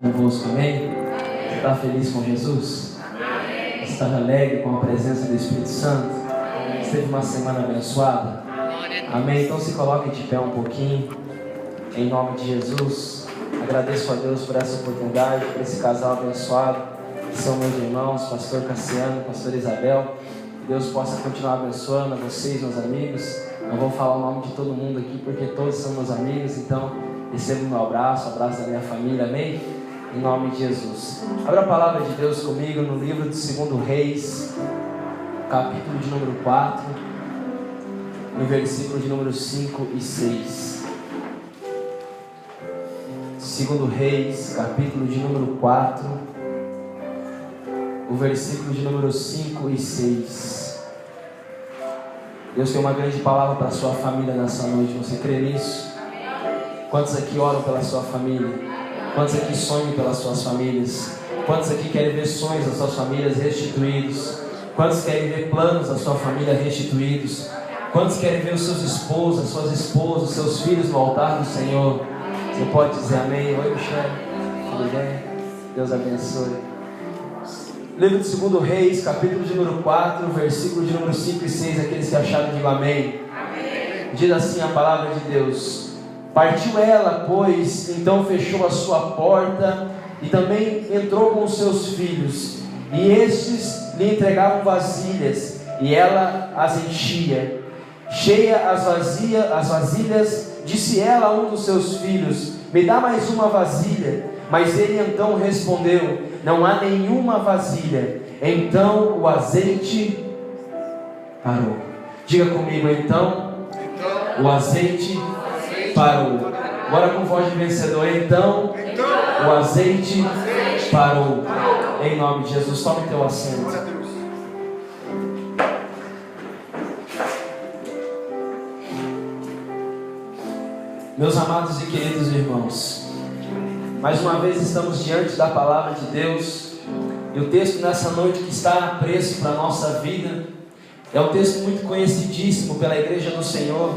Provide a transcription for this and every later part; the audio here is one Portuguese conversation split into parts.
Convosco, amém? Você está feliz com Jesus? Amém. Está alegre com a presença do Espírito Santo? Você teve uma semana abençoada? Amém? Então se coloque de pé um pouquinho, em nome de Jesus. Agradeço a Deus por essa oportunidade, por esse casal abençoado, que são meus irmãos, pastor Cassiano, pastor Isabel. Que Deus possa continuar abençoando a vocês, meus amigos. Não vou falar o nome de todo mundo aqui, porque todos são meus amigos, então recebo o meu abraço, o abraço da minha família, amém? Em nome de Jesus. Abra a palavra de Deus comigo no livro de 2 Reis, capítulo de número 4, no versículo de número 5 e 6. 2 Reis, capítulo de número 4, o versículo de número 5 e 6. Deus tem uma grande palavra para a sua família nessa noite. Você crê nisso? Quantos aqui oram pela sua família? Quantos aqui sonham pelas suas famílias? Quantos aqui querem ver sonhos das suas famílias restituídos? Quantos querem ver planos da sua família restituídos? Quantos querem ver os seus esposos, as suas esposas, os seus filhos no altar do Senhor? Você pode dizer amém? Oi, Michel. Tudo bem? Deus abençoe. Livro de 2 Reis, capítulo de número 4, versículo de número 5 e 6. Aqueles que acharam, digam amém. Amém. Diz assim a palavra de Deus: Partiu ela, pois, então fechou a sua porta e também entrou com os seus filhos. E estes lhe entregavam vasilhas, e ela as enchia. Cheia as vasilhas, disse ela a um dos seus filhos: Me dá mais uma vasilha. Mas ele então respondeu: Não há nenhuma vasilha. Então o azeite parou. Diga comigo, então o azeite parou. Agora com voz de vencedor. Então o azeite parou. Em nome de Jesus, tome teu assento. Meus amados e queridos irmãos, mais uma vez estamos diante da palavra de Deus. E o texto nessa noite que está a preço para a nossa vida é um texto muito conhecidíssimo pela Igreja do Senhor.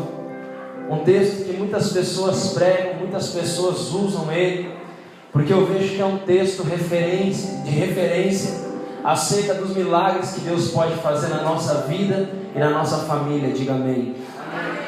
Um texto que muitas pessoas pregam, muitas pessoas usam ele, porque eu vejo que é um texto de referência acerca dos milagres que Deus pode fazer na nossa vida e na nossa família. Diga amém.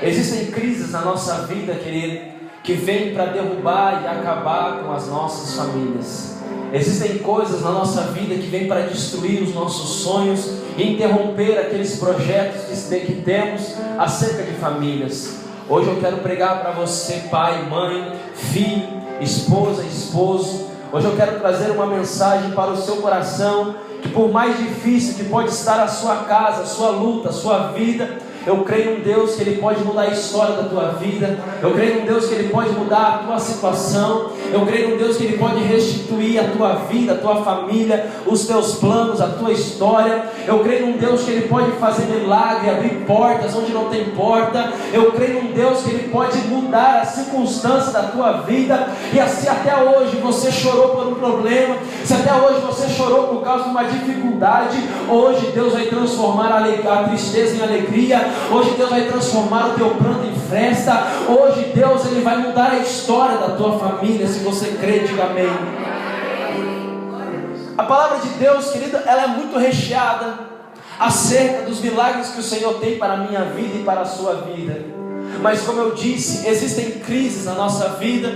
Existem crises na nossa vida, querido, que vêm para derrubar e acabar com as nossas famílias. Existem coisas na nossa vida que vêm para destruir os nossos sonhos e interromper aqueles projetos que temos acerca de famílias. Hoje eu quero pregar para você, pai, mãe, filho, esposa, esposo. Hoje eu quero trazer uma mensagem para o seu coração, que por mais difícil que pode estar a sua casa, a sua luta, a sua vida, eu creio num Deus que Ele pode mudar a história da tua vida. Eu creio num Deus que Ele pode mudar a tua situação. Eu creio num Deus que Ele pode restituir a tua vida, a tua família, os teus planos, a tua história. Eu creio num Deus que Ele pode fazer milagre, abrir portas onde não tem porta. Eu creio num Deus que Ele pode mudar a circunstância da tua vida. E assim até hoje você chorou por um problema, se até hoje você chorou por causa de uma dificuldade, hoje Deus vai transformar a tristeza em alegria. Hoje Deus vai transformar o teu pranto em festa. Hoje Deus Ele vai mudar a história da tua família. Se você crê, diga amém. A palavra de Deus, querido, ela é muito recheada acerca dos milagres que o Senhor tem para a minha vida e para a sua vida. Mas como eu disse, existem crises na nossa vida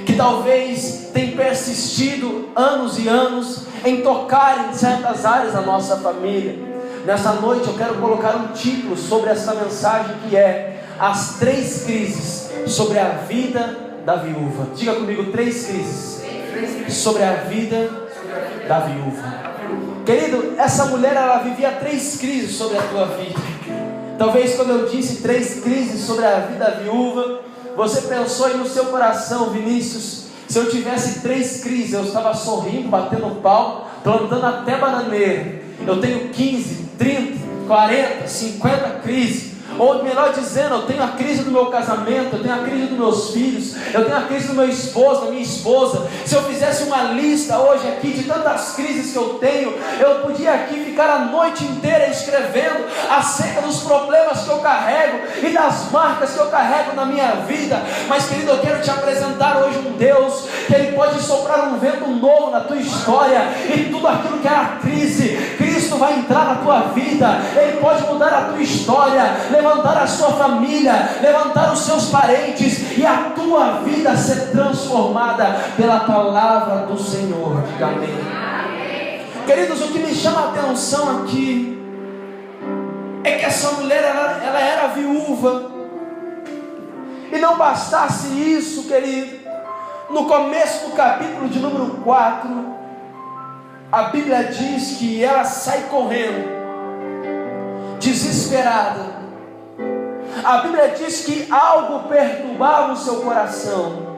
que talvez tenham persistido anos e anos em tocar em certas áreas da nossa família. Nessa noite eu quero colocar um título sobre essa mensagem, que é as 3 crises sobre a vida da viúva. Diga comigo, 3 crises sobre a vida da viúva. Querido, essa mulher, ela vivia 3 crises sobre a tua vida. Talvez quando eu disse 3 crises sobre a vida da viúva, você pensou aí no seu coração: Vinícius, se eu tivesse 3 crises, eu estava sorrindo, batendo pau, plantando até bananeira. Eu tenho 15, 30, 40, 50 crises. ou melhor dizendo, eu tenho a crise do meu casamento, eu tenho a crise dos meus filhos, eu tenho a crise do meu esposo, da minha esposa. Se eu fizesse uma lista hoje aqui de tantas crises que eu tenho, eu podia aqui ficar a noite inteira escrevendo acerca dos problemas que eu carrego e das marcas que eu carrego na minha vida. Mas querido, eu quero te apresentar hoje um Deus que Ele pode soprar um vento novo na tua história, e tudo aquilo que era crise, Cristo vai entrar na tua vida. Ele pode mudar a tua história, levantar a sua família, levantar os seus parentes, e a tua vida ser transformada pela palavra do Senhor. Diga amém. Queridos, o que me chama a atenção aqui é que essa mulher, ela era viúva. E não bastasse isso, querido, no começo do capítulo de número 4, a Bíblia diz que ela sai correndo, desesperada. A Bíblia diz que algo perturbava o seu coração.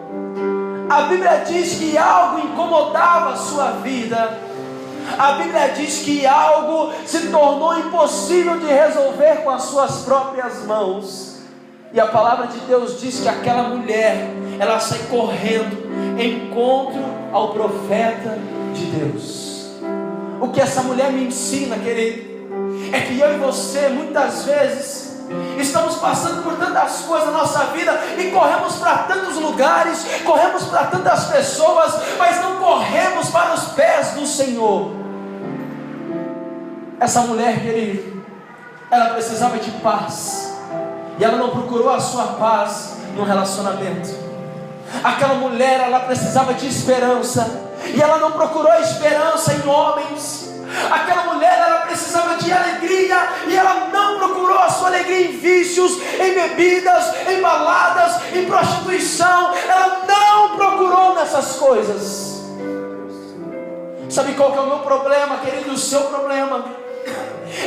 A Bíblia diz que algo incomodava a sua vida. A Bíblia diz que algo se tornou impossível de resolver com as suas próprias mãos. E a palavra de Deus diz que aquela mulher, ela sai correndo em encontro ao profeta de Deus. O que essa mulher me ensina, querido, é que eu e você, muitas vezes, estamos passando por tantas coisas na nossa vida e corremos para tantos lugares, corremos para tantas pessoas, mas não corremos para os pés do Senhor. Essa mulher, querido, ela precisava de paz, e ela não procurou a sua paz no relacionamento. Aquela mulher, ela precisava de esperança, e ela não procurou esperança em homens. Aquela mulher, ela precisava de alegria, e ela não procurou a sua alegria em vícios, em bebidas, em baladas, em prostituição. Ela não procurou nessas coisas. Sabe qual que é o meu problema, querido? O seu problema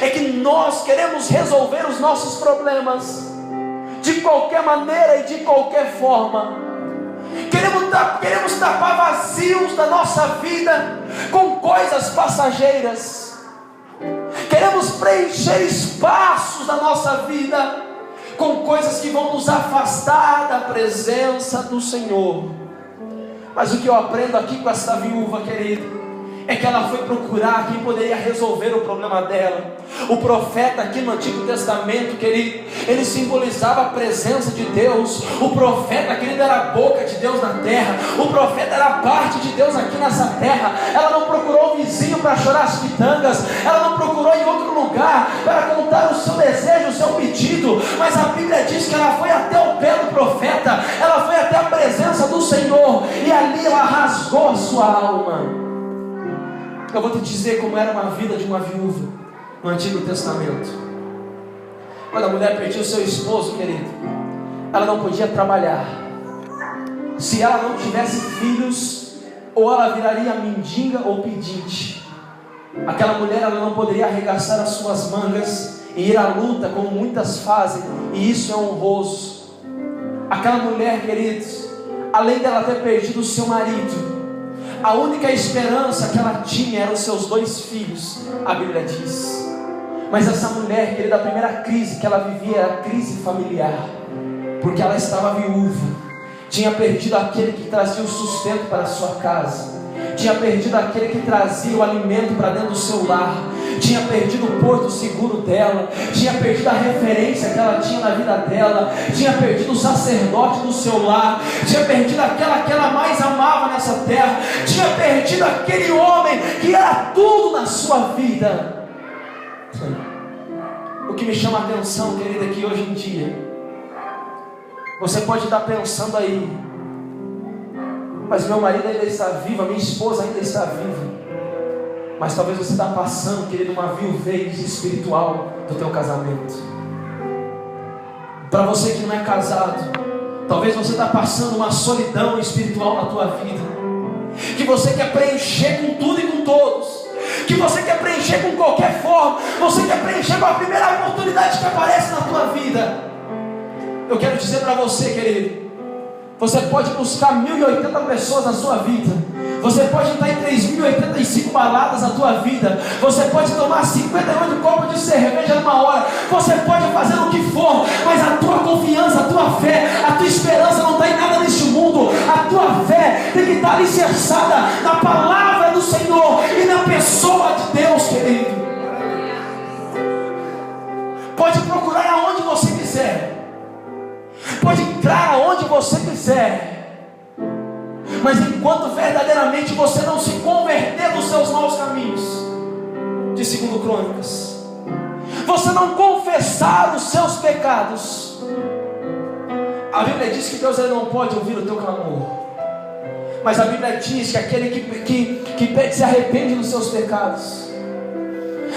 é que nós queremos resolver os nossos problemas de qualquer maneira e de qualquer forma. Queremos tapar vazios da nossa vida com coisas passageiras. Queremos preencher espaços da nossa vida com coisas que vão nos afastar da presença do Senhor. Mas o que eu aprendo aqui com essa viúva, querido, é que ela foi procurar quem poderia resolver o problema dela. O profeta aqui no Antigo Testamento, querido, ele simbolizava a presença de Deus. O profeta, querido, era a boca de Deus na terra. O profeta era a parte de Deus aqui nessa terra. Ela não procurou o vizinho para chorar as pitangas, ela não procurou em outro lugar para contar o seu desejo, o seu pedido, mas a Bíblia diz que ela foi até o pé do profeta, ela foi até a presença do Senhor, e ali ela rasgou a sua alma. Eu vou te dizer como era uma vida de uma viúva no Antigo Testamento. Quando a mulher perdia o seu esposo, querido, ela não podia trabalhar. Se ela não tivesse filhos, ou ela viraria mendiga ou pedinte. Aquela mulher, ela não poderia arregaçar as suas mangas e ir à luta, como muitas fazem, e isso é honroso. Aquela mulher, queridos, além dela ter perdido o seu marido, a única esperança que ela tinha eram os seus 2 filhos, a Bíblia diz. Mas essa mulher, querida, a primeira crise que ela vivia era a crise familiar, porque ela estava viúva, tinha perdido aquele que trazia o sustento para a sua casa, tinha perdido aquele que trazia o alimento para dentro do seu lar, tinha perdido o porto seguro dela, tinha perdido a referência que ela tinha na vida dela, tinha perdido o sacerdote do seu lar, tinha perdido aquela que ela mais amava nessa terra, tinha perdido aquele homem que era tudo na sua vida. O que me chama a atenção, querida, é que hoje em dia você pode estar pensando aí: mas meu marido ainda está vivo, a minha esposa ainda está viva. Mas talvez você está passando, querido, uma viuvez espiritual do teu casamento. Para você que não é casado, talvez você está passando uma solidão espiritual na tua vida, que você quer preencher com tudo e com todos, que você quer preencher com qualquer forma, você quer preencher com a primeira oportunidade que aparece na tua vida. Eu quero dizer para você, querido, você pode buscar 1080 pessoas na sua vida, Você pode estar em 3.085 baladas na tua vida. Você pode tomar 58 copos de cerveja numa hora. Você pode fazer o que for, mas a tua confiança, a tua fé, a tua esperança não está em nada neste mundo. A tua fé tem que estar alicerçada na palavra do Senhor e na pessoa de Deus, querido. Pode procurar aonde você quiser. Pode entrar aonde você quiser. Mas enquanto verdadeiramente você não se converter dos seus maus caminhos, de 2 Crônicas, você não confessar os seus pecados, a Bíblia diz que Deus ele não pode ouvir o teu clamor. Mas a Bíblia diz que aquele que se arrepende dos seus pecados,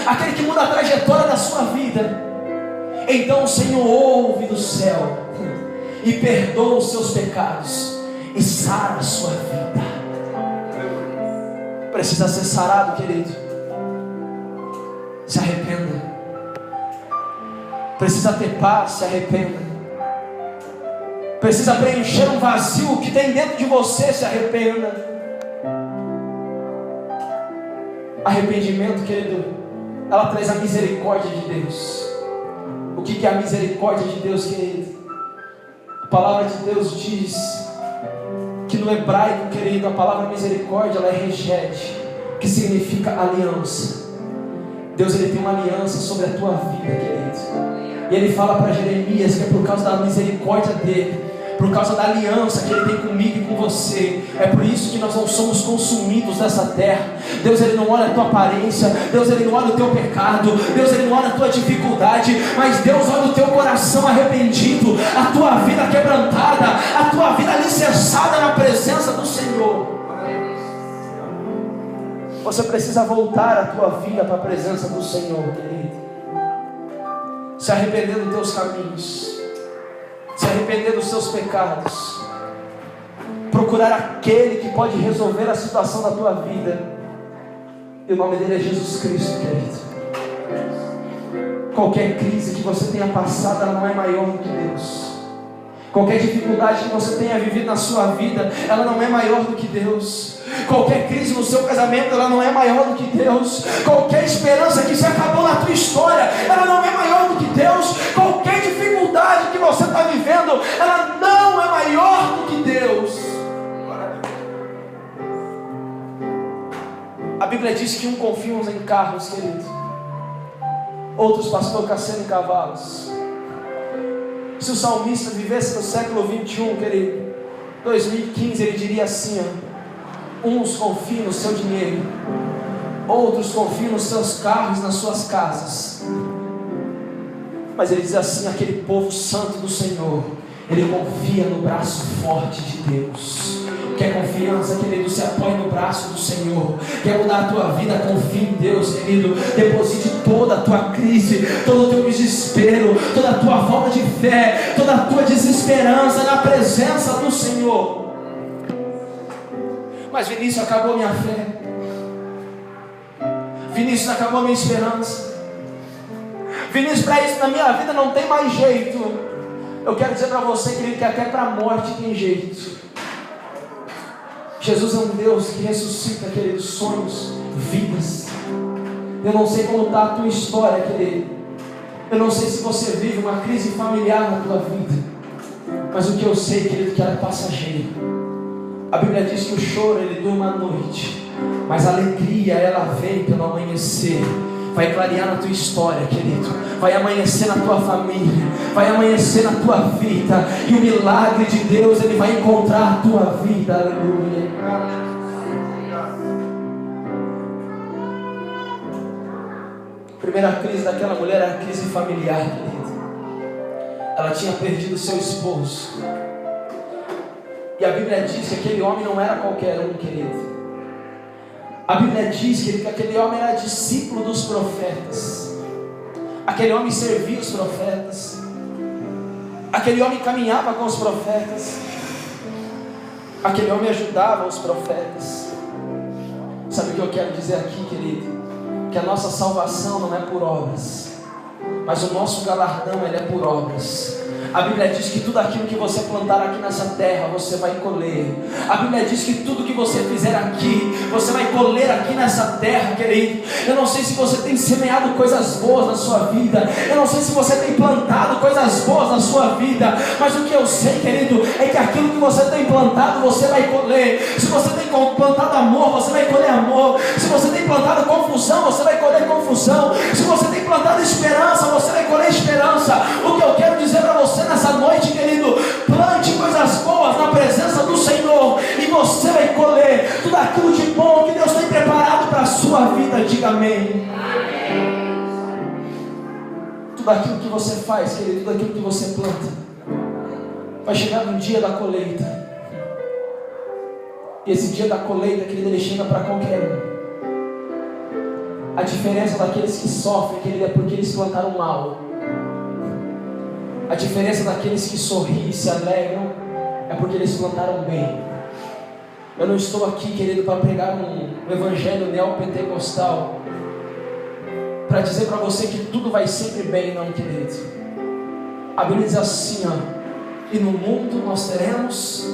aquele que muda a trajetória da sua vida, então o Senhor ouve do céu e perdoa os seus pecados e sara a sua vida. Precisa ser sarado, querido. Se arrependa. Precisa ter paz, se arrependa. Precisa preencher um vazio que tem dentro de você, se arrependa. Arrependimento, querido, ela traz a misericórdia de Deus. O que é a misericórdia de Deus, querido? A palavra de Deus diz que no hebraico, querido, a palavra misericórdia, ela é reged, que significa aliança. Deus ele tem uma aliança sobre a tua vida, querido. E ele fala para Jeremias que é por causa da misericórdia dele, por causa da aliança que ele tem comigo e com você, é por isso que nós não somos consumidos dessa terra. Deus ele não olha a tua aparência, Deus ele não olha o teu pecado, Deus ele não olha a tua dificuldade, mas Deus olha o teu coração arrependido, a tua vida quebrantada, a tua vida alicerçada na presença do Senhor. Você precisa voltar a tua vida para a presença do Senhor, querido. Se arrepender dos teus caminhos, se arrepender dos seus pecados, procurar aquele que pode resolver a situação da tua vida, e o nome dele é Jesus Cristo, querido. Qualquer crise que você tenha passado, ela não é maior do que Deus. Qualquer dificuldade que você tenha vivido na sua vida, ela não é maior do que Deus. Qualquer crise no seu casamento, ela não é maior do que Deus. Qualquer esperança que se acabou na tua história, ela não é maior do que Deus. Qualquer dificuldade que você está vivendo, ela não é maior do que Deus. A Bíblia diz que confiam em carros, querido, outros, pastor, caçando em cavalos. Se o salmista vivesse no século 21, querido, 2015, ele diria assim, ó: uns confiam no seu dinheiro, outros confiam nos seus carros, nas suas casas. Mas ele diz assim: aquele povo santo do Senhor, ele confia no braço forte de Deus. Quer confiança, querido? Se apoie no braço do Senhor. Quer mudar a tua vida? Confie em Deus, querido. Deposite toda a tua crise, todo o teu desespero, toda a tua falta de fé, toda a tua desesperança na presença do Senhor. Mas Vinícius, acabou minha fé. Vinícius, acabou minha esperança. Vinícius, para isso na minha vida não tem mais jeito. Eu quero dizer para você, querido, que até para a morte tem jeito. Jesus é um Deus que ressuscita, querido, sonhos, vidas. Eu não sei como está a tua história, querido. Eu não sei se você vive uma crise familiar na tua vida, mas o que eu sei, querido, que ela é passageira. A Bíblia diz que o choro ele dura uma noite, mas a alegria ela vem pelo amanhecer. Vai clarear na tua história, querido. Vai amanhecer na tua família, vai amanhecer na tua vida, e o milagre de Deus ele vai encontrar a tua vida. Aleluia. A primeira crise daquela mulher era a crise familiar, querido. Ela tinha perdido seu esposo, e a Bíblia diz que aquele homem não era qualquer um, querido. A Bíblia diz que aquele homem era discípulo dos profetas. Aquele homem servia os profetas. Aquele homem caminhava com os profetas. Aquele homem ajudava os profetas. Sabe o que eu quero dizer aqui, querido? Que a nossa salvação não é por obras, mas o nosso galardão ele é por obras. A Bíblia diz que tudo aquilo que você plantar aqui nessa terra, você vai colher. A Bíblia diz que tudo que você fizer aqui, você vai colher aqui nessa terra, querido. Eu não sei se você tem semeado coisas boas na sua vida, eu não sei se você tem plantado coisas boas na sua vida, mas o que eu sei, querido, é que aquilo que você tem plantado, você vai colher. Se você tem plantado amor, você vai colher amor. Se você tem plantado confusão, você vai colher confusão. Se você tem plantado esperança, você vai colher esperança. O que eu quero dizer para você nessa noite, querido, plante coisas boas na presença do Senhor e você vai colher tudo aquilo de bom que Deus tem preparado para a sua vida. Diga amém. Tudo aquilo que você faz, querido, tudo aquilo que você planta, vai chegar no dia da colheita. E esse dia da colheita, querido, ele chega para qualquer um. A diferença daqueles que sofrem, querido, é porque eles plantaram mal. A diferença daqueles que sorriem e se alegram é porque eles plantaram bem. Eu não estou aqui, querido, para pregar um evangelho neopentecostal, para dizer para você que tudo vai sempre bem, não, querido. A Bíblia diz assim, ó: e no mundo nós teremos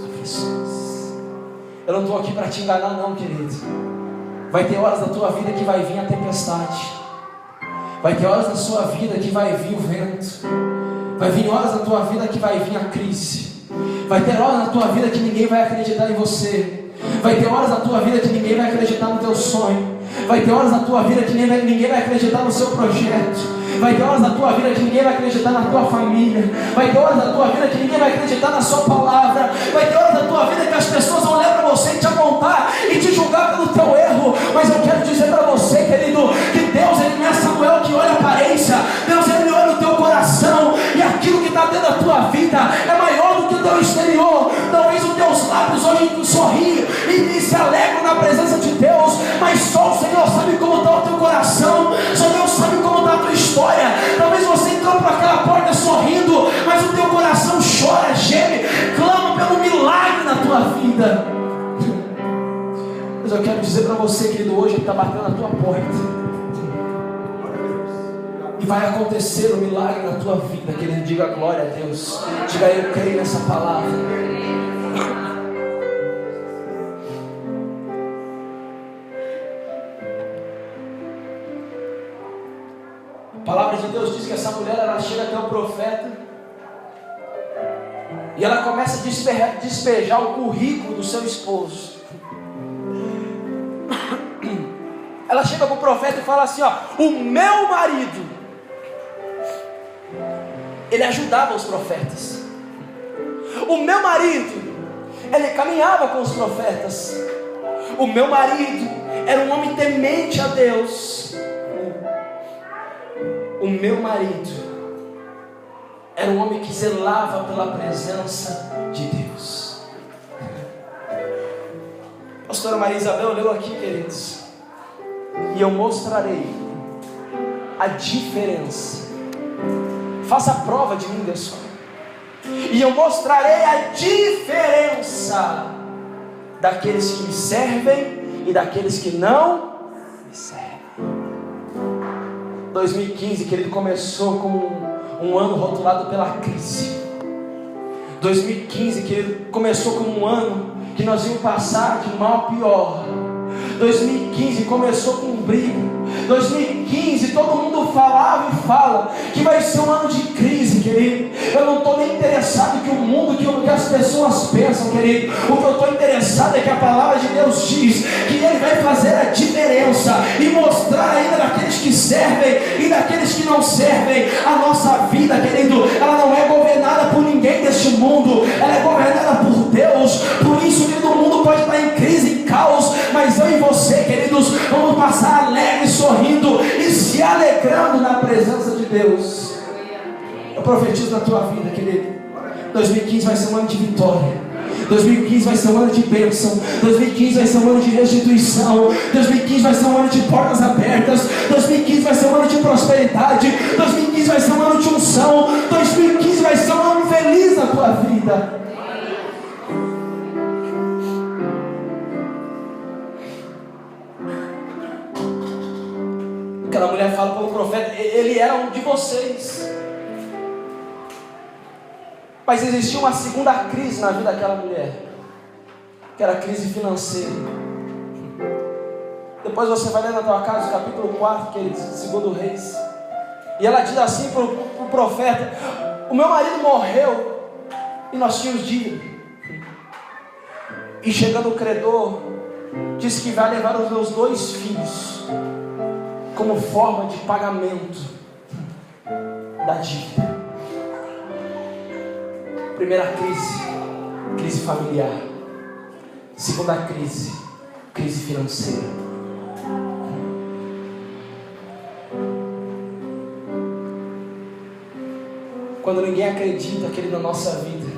aflições. Eu não estou aqui para te enganar, não, querido. Vai ter horas da tua vida que vai vir a tempestade. Vai ter horas da sua vida que vai vir o vento. Vai vir horas da tua vida que vai vir a crise. Vai ter horas na tua vida que ninguém vai acreditar em você. Vai ter horas na tua vida que ninguém vai acreditar no teu sonho. Vai ter horas na tua vida que ninguém vai acreditar no seu projeto. Vai ter horas na tua vida que ninguém vai acreditar na tua família. Vai ter horas na tua vida que ninguém vai acreditar na sua palavra. Vai ter horas na tua vida que as pessoas vão olhar para você e te apontar e te julgar pelo teu erro. Mas eu quero dizer para você, querido, que Deus, ele não é Samuel que olha a aparência. Deus, ele olha o teu coração. E aquilo que está dentro da tua vida é maior do que o teu exterior. Talvez os teus lábios hoje sorriem e se alegram na presença de Deus, mas só o Senhor sabe como está o teu coração. Só Deus sabe como está a tua história. Talvez você entrou por aquela porta sorrindo, mas o teu coração chora, geme, clama pelo milagre na tua vida. Mas eu quero dizer para você, querido, hoje Ele está batendo na tua porta. E vai acontecer o milagre na tua vida, querido. Diga glória a Deus. Diga: eu creio nessa palavra. A palavra de Deus diz que essa mulher, ela chega até o profeta e ela começa a despejar o currículo do seu esposo. Ela chega para o profeta e fala assim, ó: o meu marido, ele ajudava os profetas. O meu marido, ele caminhava com os profetas. O meu marido era um homem temente a Deus. O meu marido era um homem que zelava pela presença de Deus. Pastora Maria Isabel leu aqui, queridos, e eu mostrarei a diferença. Faça a prova de mim, Deus. E eu mostrarei a diferença daqueles que me servem e daqueles que não me servem. 2015, querido, começou com um ano rotulado pela crise. 2015, querido, começou como um ano que nós íamos passar de mal a pior. 2015 começou com um brigo. 2015 todo mundo falava e fala que vai ser um ano de crise, querido. Eu não estou nem interessado que o mundo, que as pessoas pensam, querido. O que eu estou interessado é que a palavra de Deus diz que Ele vai fazer a diferença e mostrar ainda daqueles que servem e daqueles que não servem. A nossa vida, querido, ela não é governada por ninguém deste mundo, ela é governada por Deus. Por isso, querido, o mundo pode estar em crise, em caos, mas eu e você, queridos, vamos passar alegres, sorrindo e se alegrando na presença de Deus. Eu profetizo na tua vida, querido. 2015 vai ser um ano de vitória. 2015 vai ser um ano de bênção. 2015 vai ser um ano de restituição. 2015 vai ser um ano de portas abertas. 2015 vai ser um ano de prosperidade. 2015 vai ser um ano de unção. 2015 vai ser um ano feliz na tua vida. Aquela mulher fala para o profeta: ele era um de vocês. Mas existia uma segunda crise na vida daquela mulher, que era a crise financeira. Depois você vai ler na tua casa o capítulo 4, que ele diz, segundo Reis. E ela diz assim para o profeta: o meu marido morreu e nós tínhamos dívida. E chegando o credor, disse que vai levar os meus 2 filhos como forma de pagamento da dívida. Primeira crise, crise familiar. Segunda crise, crise financeira. Quando ninguém acredita, querido, na nossa vida,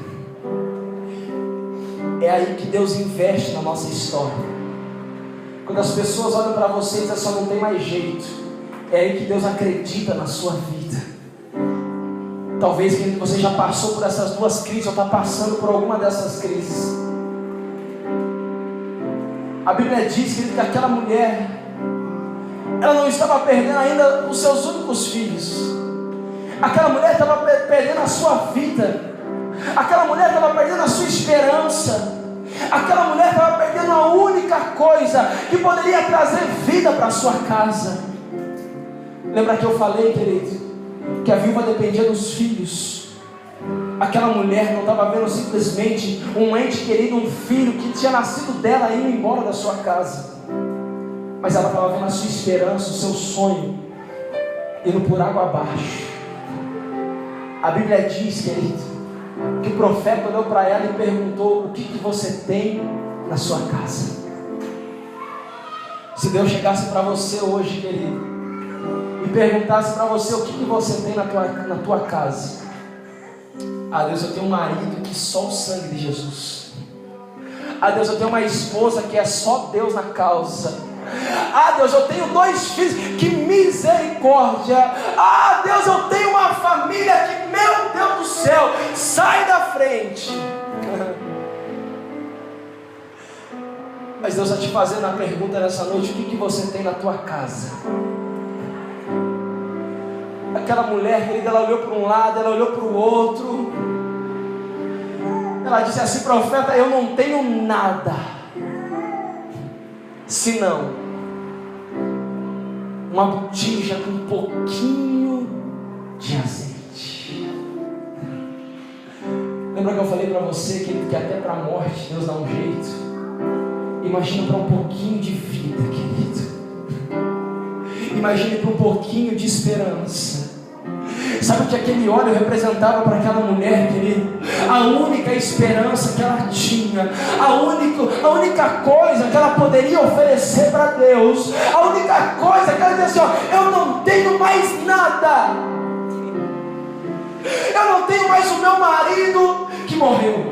é aí que Deus investe na nossa história. Quando as pessoas olham para você e dizem, só não tem mais jeito, é aí que Deus acredita na sua vida. Talvez que você já passou por essas 2 crises, ou está passando por alguma dessas crises. A Bíblia diz que aquela mulher, ela não estava perdendo ainda os seus únicos filhos. Aquela mulher estava perdendo a sua vida. Aquela mulher estava perdendo a sua esperança. Aquela mulher estava perdendo a única coisa que poderia trazer vida para a sua casa. Lembra que eu falei, querido, que a viúva dependia dos filhos? Aquela mulher não estava vendo simplesmente um ente querido, um filho que tinha nascido dela indo embora da sua casa, mas ela estava vendo a sua esperança, o seu sonho indo por água abaixo. A Bíblia diz, querido, que o profeta olhou para ela e perguntou: o que você tem na sua casa? Se Deus chegasse para você hoje, querido, e perguntasse para você o que você tem na tua casa. Ah, Deus, eu tenho um marido que só o sangue de Jesus. Ah, Deus, eu tenho uma esposa que é só Deus na causa. Ah, Deus, eu tenho 2 filhos, que misericórdia. Ah, Deus, eu tenho uma família que, meu Deus do céu, sai da frente. Mas Deus está te fazendo a pergunta nessa noite: o que você tem na tua casa? Aquela mulher, querida, ela olhou para um lado, ela olhou para o outro. Ela disse assim: profeta, eu não tenho nada, senão uma botija com um pouquinho de azeite. Lembra que eu falei para você, querido, que até para a morte Deus dá um jeito? Imagina para um pouquinho de vida, querido. Imagine para um pouquinho de esperança. Sabe o que aquele óleo representava para aquela mulher, querido? A única esperança que ela tinha, a única coisa que ela poderia oferecer para Deus, a única coisa que ela dizia assim: ó, eu não tenho mais nada, eu não tenho mais o meu marido que morreu,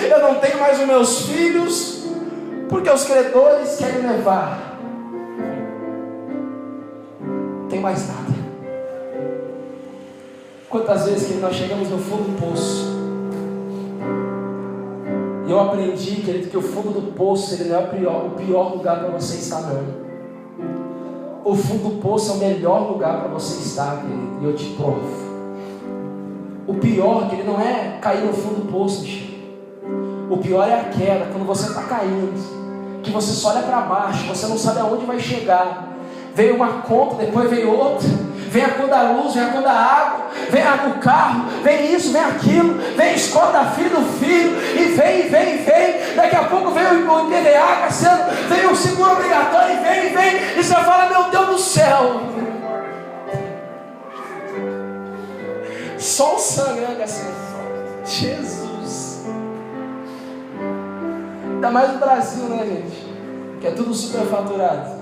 eu não tenho mais os meus filhos, porque os credores querem levar, não tem mais nada. Quantas vezes que nós chegamos no fundo do poço, e eu aprendi, querido, que o fundo do poço ele não é o pior lugar para você estar, não. O fundo do poço é o melhor lugar para você estar, querido, e eu te provo. O pior, que ele não é cair no fundo do poço, Michel. O pior é a queda, quando você está caindo, que você só olha para baixo, você não sabe aonde vai chegar. Veio uma conta, depois veio outra, vem a cor da luz, vem a cor da água, vem o carro, vem isso, vem aquilo, vem a escola da filha do filho, e vem, daqui a pouco vem o IPVA, vem o seguro obrigatório, e vem, e você fala: meu Deus do céu, só o sangue, né, assim, Jesus. Ainda mais no Brasil, né, gente, que é tudo superfaturado.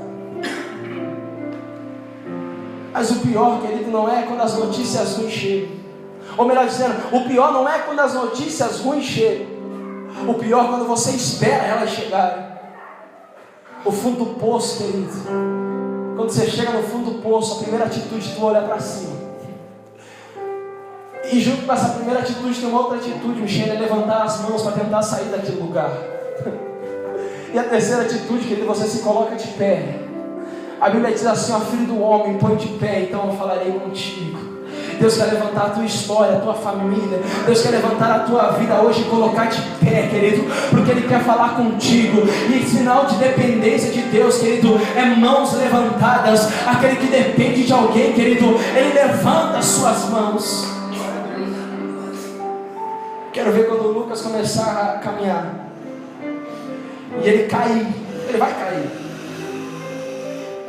Mas o pior, querido, não é quando as notícias ruins chegam. Ou melhor dizendo, o pior não é quando as notícias ruins chegam. O pior é quando você espera elas chegarem. O fundo do poço, querido, quando você chega no fundo do poço, a primeira atitude é tu olhar para cima. E junto com essa primeira atitude tem uma outra atitude, Michel, é levantar as mãos para tentar sair daquele lugar. E a terceira atitude, querido, você se coloca de pé. A Bíblia diz assim: ó, filho do homem, põe de pé, então eu falarei contigo. Deus quer levantar a tua história, a tua família. Deus quer levantar a tua vida hoje e colocar de pé, querido, porque Ele quer falar contigo. E sinal de dependência de Deus, querido, é mãos levantadas. Aquele que depende de alguém, querido, ele levanta as suas mãos. Quero ver quando o Lucas começar a caminhar e ele cair. Ele vai cair.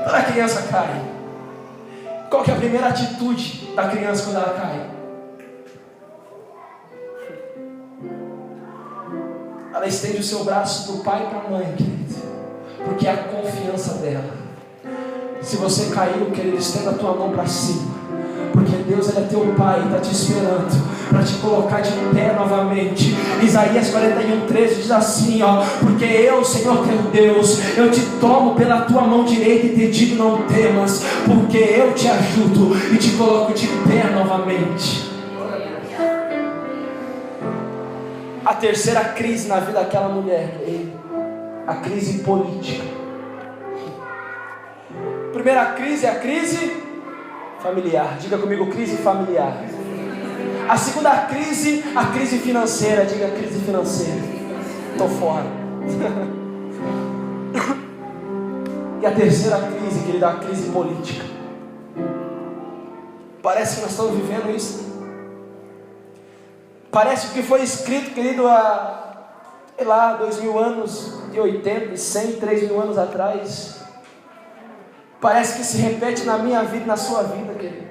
Toda criança cai. Qual que é a primeira atitude da criança quando ela cai? Ela estende o seu braço para o pai e para a mãe, querido, porque é a confiança dela. Se você caiu, querido, estenda a tua mão para cima, porque Deus, Ele é teu Pai, está te esperando para te colocar de pé novamente. Isaías 41:13 diz assim, ó: porque eu, Senhor teu Deus, eu te tomo pela tua mão direita e te digo: não temas, porque eu te ajudo e te coloco de pé novamente. A terceira crise na vida daquela mulher é a crise política. A primeira crise é a crise familiar. Diga comigo: crise familiar. A segunda crise, a crise financeira. Diga: crise financeira. Estou fora. E a terceira crise, querida, a crise política. Parece que nós estamos vivendo isso, né? Parece que foi escrito, querido, há, sei lá, 2000 anos, de 80, 100, 3000 anos atrás. Parece que se repete na minha vida e na sua vida, querido.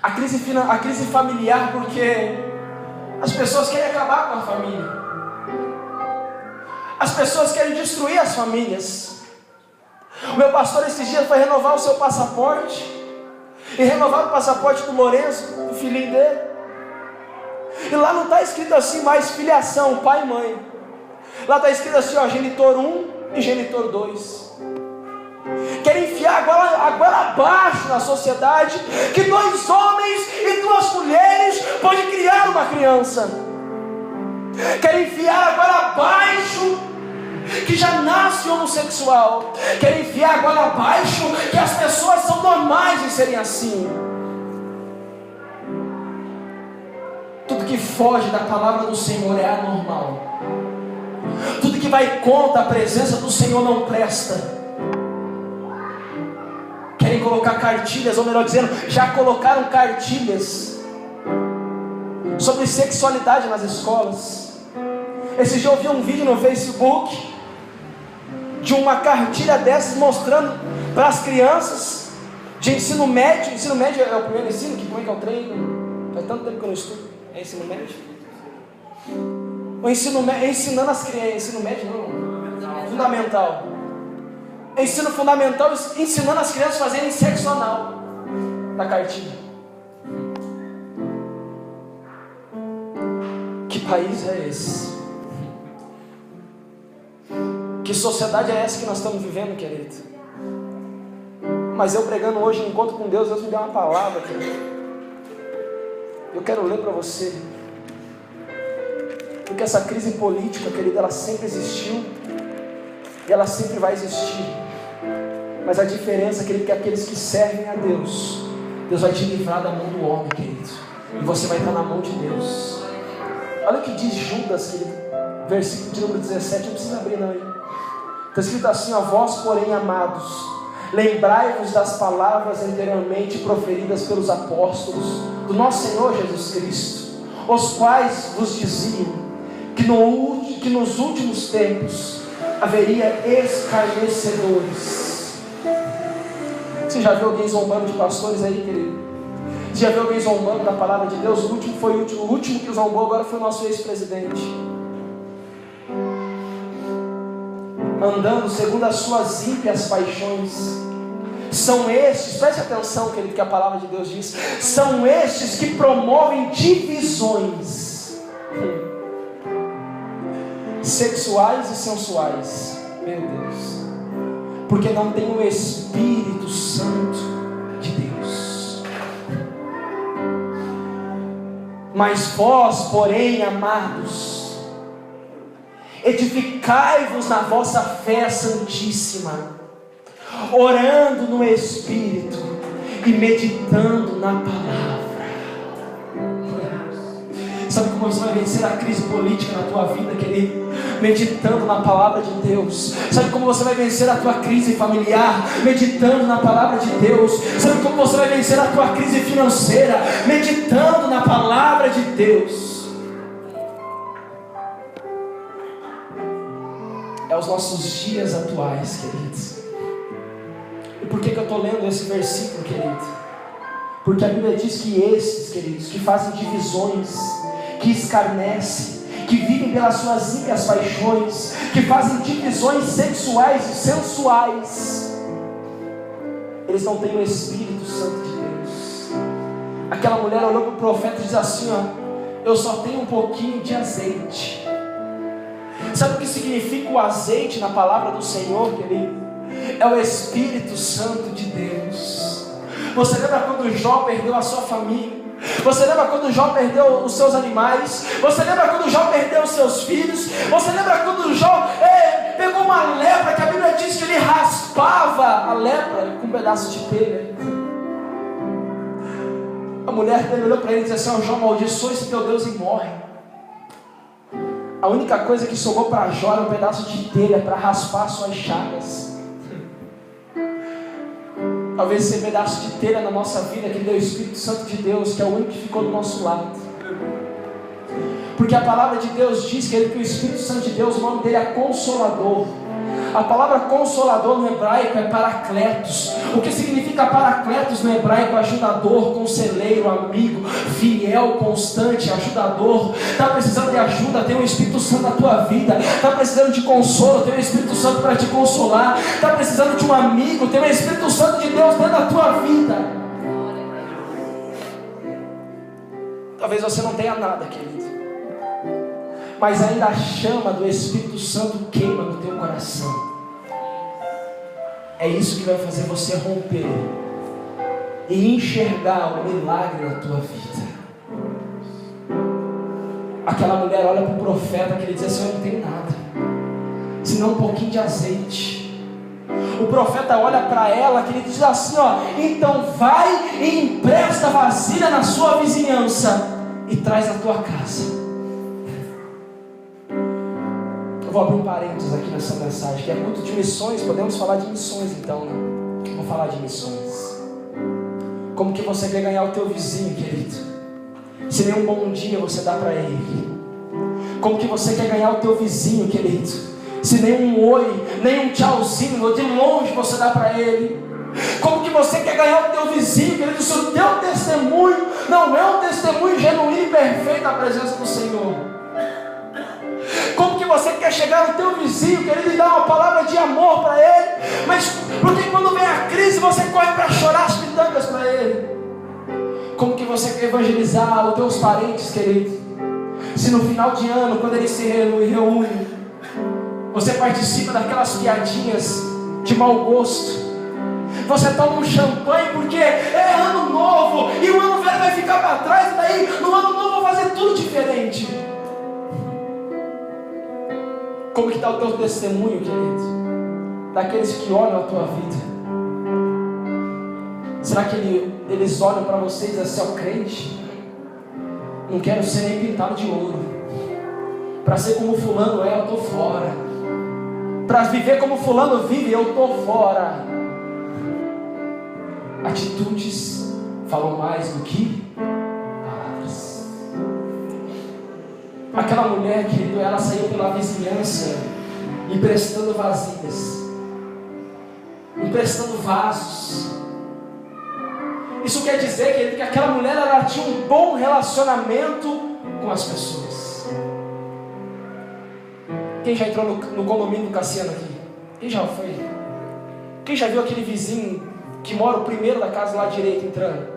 A crise familiar, porque as pessoas querem acabar com a família. As pessoas querem destruir as famílias. O meu pastor esses dias foi renovar o seu passaporte. E renovar o passaporte do Lourenço, do filhinho dele. E lá não está escrito assim mais filiação, pai e mãe. Lá está escrito assim, ó, genitor 1 e genitor 2. Querem enfiar agora abaixo na sociedade que 2 homens e 2 mulheres podem criar uma criança. Querem enfiar agora abaixo que já nasce homossexual. Querem enfiar agora abaixo que as pessoas são normais em serem assim. Tudo que foge da palavra do Senhor é anormal. Tudo que vai contra a presença do Senhor não presta. Querem colocar cartilhas, ou melhor dizendo, já colocaram cartilhas sobre sexualidade nas escolas. Esse dia eu vi um vídeo no Facebook de uma cartilha dessas mostrando para as crianças de ensino médio. Ensino médio é o primeiro ensino, como é que é o treino? Faz tanto tempo que eu não estudo. É ensino médio? O ensino médio, ensinando as crianças, ensino médio não, fundamental. Ensino fundamental, ensinando as crianças a fazerem sexo anal, da cartilha. Que país é esse? Que sociedade é essa que nós estamos vivendo, querido? Mas eu pregando hoje no encontro com Deus, Deus me deu uma palavra, querido. Eu quero ler para você, porque essa crise política, querida, ela sempre existiu e ela sempre vai existir. Mas a diferença, querido, é que aqueles que servem a Deus, Deus vai te livrar da mão do homem, querido, e você vai estar na mão de Deus. Olha o que diz Judas, querido, versículo de número 17, não precisa abrir não aí. Está escrito assim, ó: vós, porém, amados, lembrai-vos das palavras anteriormente proferidas pelos apóstolos do nosso Senhor Jesus Cristo, os quais vos diziam que nos últimos tempos haveria escarnecedores. Você já viu alguém zombando de pastores aí, querido? Você já viu alguém zombando da palavra de Deus? O último que zombou agora foi o nosso ex-presidente. Andando segundo as suas ímpias paixões. São estes, preste atenção, querido, que a palavra de Deus diz, são estes que promovem divisões sexuais e sensuais, meu Deus, porque não tem o Espírito Santo de Deus. Mas vós, porém, amados, edificai-vos na vossa fé santíssima, orando no Espírito, e meditando na palavra. Sabe como você vai vencer a crise política na tua vida, querido? Meditando na palavra de Deus. Sabe como você vai vencer a tua crise familiar? Meditando na palavra de Deus. Sabe como você vai vencer a tua crise financeira? Meditando na palavra de Deus. É os nossos dias atuais, queridos. E por que eu estou lendo esse versículo, querido? Porque a Bíblia diz que esses, queridos, que fazem divisões, que escarnecem, que vivem pelas suas ímpias paixões, que fazem divisões sexuais e sensuais, eles não têm o Espírito Santo de Deus. Aquela mulher olhou para o profeta e diz assim: eu só tenho um pouquinho de azeite. Sabe o que significa o azeite na palavra do Senhor, querido? É o Espírito Santo de Deus. Você lembra quando Jó perdeu a sua família? Você lembra quando Jó perdeu os seus animais? Você lembra quando Jó perdeu os seus filhos? Você lembra quando Jó pegou uma lepra, que a Bíblia diz que ele raspava a lepra com um pedaço de telha? A mulher dele olhou para ele e disse assim: Jó, amaldiçoa esse teu Deus e morre. A única coisa que sobrou para Jó era um pedaço de telha para raspar suas chagas. Talvez esse pedaço de telha na nossa vida que deu o Espírito Santo de Deus, que é o único que ficou do nosso lado. Porque a palavra de Deus diz que o Espírito Santo de Deus, o nome dele é Consolador. A palavra Consolador no hebraico é Paracletos. O que significa Paracletos no hebraico? Ajudador, conselheiro, amigo, fiel, constante, ajudador. Está precisando de ajuda? Tem o Espírito Santo na tua vida. Está precisando de consolo? Tem o Espírito Santo para te consolar. Está precisando de um amigo? Tem o Espírito Santo de Deus dentro da tua vida. Talvez você não tenha nada, querido, mas ainda a chama do Espírito Santo queima no teu coração. É isso que vai fazer você romper e enxergar o milagre na tua vida. Aquela mulher olha para o profeta, que ele diz assim: eu não tenho nada, senão um pouquinho de azeite. O profeta olha para ela, que ele diz assim: então vai e empresta vasilha na sua vizinhança e traz na tua casa. Vou abrir um parênteses aqui nessa mensagem, que é muito de missões. Podemos falar de missões então, né? Vamos falar de missões. Como que você quer ganhar o teu vizinho, querido, se nem um bom dia você dá para ele? Como que você quer ganhar o teu vizinho, querido, se nem um oi, nem um tchauzinho, ou de longe você dá para ele? Como que você quer ganhar o teu vizinho, querido, se o teu testemunho não é um testemunho genuíno e perfeito na presença do Senhor? Como que você quer chegar no teu vizinho, querido, e dar uma palavra de amor para ele, mas porque quando vem a crise você corre para chorar as pitangas para ele? Como que você quer evangelizar os teus parentes, querido, se no final de ano, quando eles se reúnem, você participa daquelas piadinhas de mau gosto? Você toma um champanhe porque é ano novo e o ano velho vai ficar para trás, e daí no ano novo eu vou fazer tudo diferente. Como que está o teu testemunho, querido, daqueles que olham a tua vida? Será que eles olham para vocês e dizem assim: crente, não quero ser nem pintado de ouro, para ser como fulano é, eu estou fora, para viver como fulano vive, eu estou fora. Atitudes falam mais do que palavras. Aquela mulher, querido, ela saiu pela vizinhança emprestando vasilhas, emprestando vasos. Isso quer dizer, querido, que aquela mulher, ela tinha um bom relacionamento com as pessoas. Quem já entrou no condomínio do Cassiano aqui? Quem já foi? Quem já viu aquele vizinho que mora o primeiro da casa lá direito entrando?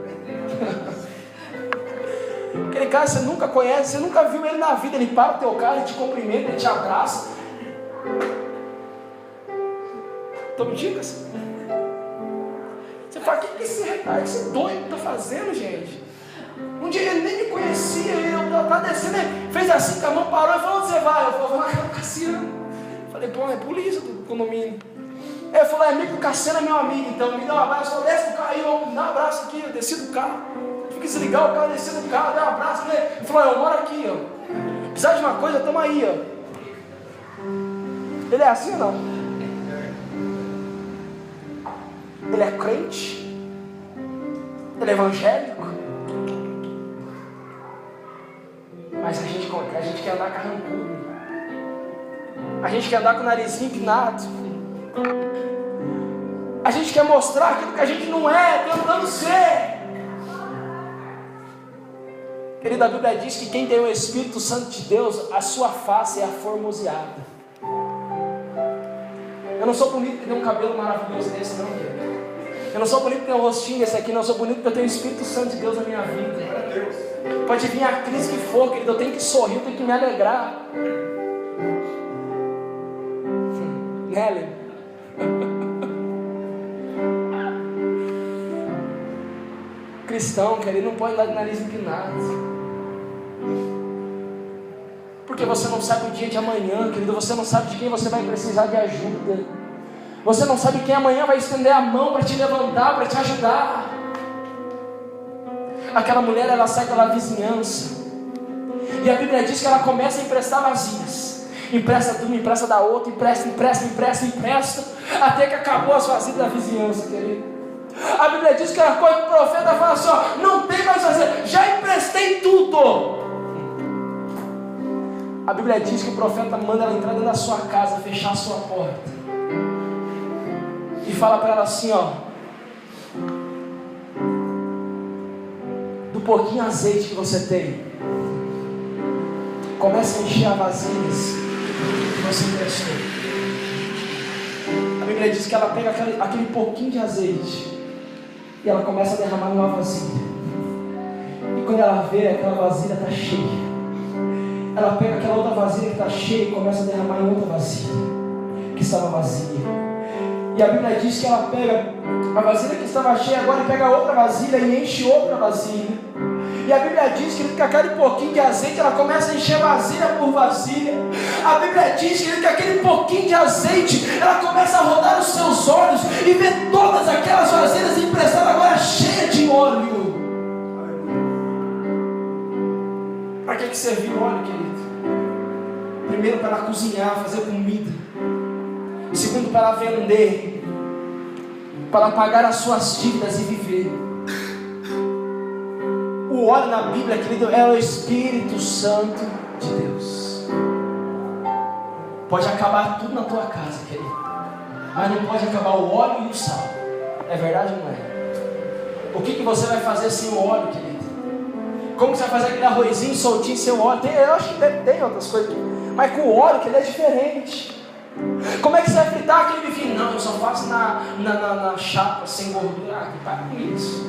Aquele cara você nunca conhece, você nunca viu ele na vida. Ele para o teu carro, ele te cumprimenta, ele te abraça. Estou mentindo? Você fala: que esse retardo, esse doido está fazendo, gente? Um dia ele nem me conhecia, eu estava descendo, ele fez assim com a mão, parou e falou: onde você vai? Eu falei: vou na casa do Cassiano. Falei: pô, é polícia do condomínio. Ele falou, é amigo do Cassiano, é meu amigo, então me dá um abraço. Eu falei, desce do carro aí, me dá um abraço aqui. Eu desci do carro, tive que desligar o carro, desci do carro, dei um abraço nele. Ele falou, eu moro aqui, ó. Precisar de uma coisa, tamo aí, ó. Ele é assim ou não? Ele é crente? Ele é evangélico? Mas a gente quer andar carrancudo. A gente quer andar com o narizinho empinado. A gente quer mostrar aquilo que a gente não é, tentando ser. Querida, a Bíblia diz que quem tem o Espírito Santo de Deus, a sua face é aformoseada. Eu não sou bonito porque tenho um cabelo maravilhoso desse, não, querido. Eu não sou bonito porque tenho um rostinho desse aqui, não. Eu sou bonito porque eu tenho o Espírito Santo de Deus na minha vida. Pode vir a crise que for, querido, eu tenho que sorrir, eu tenho que me alegrar. Nelly. Cristão, querido, não pode andar de nariz empinado. Porque você não sabe o dia de amanhã, querido. Você não sabe de quem você vai precisar de ajuda. Você não sabe quem amanhã vai estender a mão para te levantar, para te ajudar. Aquela mulher, ela sai pela vizinhança. E a Bíblia diz que ela começa a emprestar vasilhas. Empresta de uma, empresta da outra, empresta. Até que acabou as vasilhas da vizinhança, querido. A Bíblia diz que ela corre para o profeta e fala assim, ó, não tem mais vasilha, já emprestei tudo. A Bíblia diz que o profeta manda ela entrar dentro da sua casa, fechar a sua porta. E fala para ela assim, ó, do pouquinho azeite que você tem, começa a encher as vasilhas que você emprestou. A Bíblia diz que ela pega aquele pouquinho de azeite e ela começa a derramar numa vasilha. E quando ela vê, aquela vasilha está cheia. Ela pega aquela outra vasilha que está cheia e começa a derramar em outra vasilha que estava vazia. E a Bíblia diz que ela pega a vasilha que estava cheia agora e pega outra vasilha e enche outra vasilha. E a Bíblia diz que com aquele pouquinho de azeite ela começa a encher vasilha por vasilha. A Bíblia diz que com aquele pouquinho de azeite ela começa a rodar os seus olhos e ver todas aquelas vasilhas emprestadas agora cheias de óleo. Para que serviu o óleo, querido? Primeiro, para ela cozinhar, fazer comida. Segundo, para ela vender, para ela pagar as suas dívidas e viver. O óleo na Bíblia, querido, é o Espírito Santo de Deus. Pode acabar tudo na tua casa, querido, mas não pode acabar o óleo e o sal. É verdade ou não é? O que você vai fazer sem o óleo, querido? Como você vai fazer aquele arrozinho soltinho sem o óleo? Eu acho que tem outras coisas aqui, mas com o óleo, que ele é diferente. Como é que você vai fritar aquele bifinho? Não, eu só faço na chapa, sem gordura. Ah, que para com isso.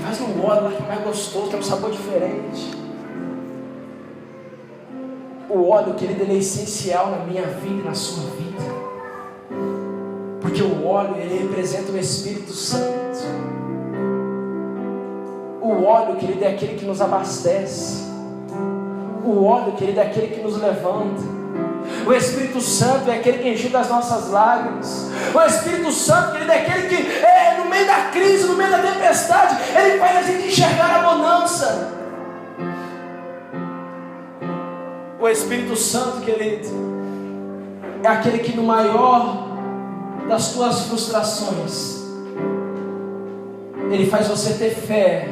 Faz no óleo lá que é mais gostoso, tem um sabor diferente. O óleo, querido, ele é essencial na minha vida e na sua vida. Porque o óleo, ele representa o Espírito Santo. O óleo, querido, é aquele que nos abastece. O óleo, querido, é aquele que nos levanta. O Espírito Santo é aquele que enxuga as nossas lágrimas. O Espírito Santo, querido, é aquele que no meio da crise, no meio da tempestade, ele faz a gente enxergar a bonança. O Espírito Santo, querido, é aquele que no maior das tuas frustrações, ele faz você ter fé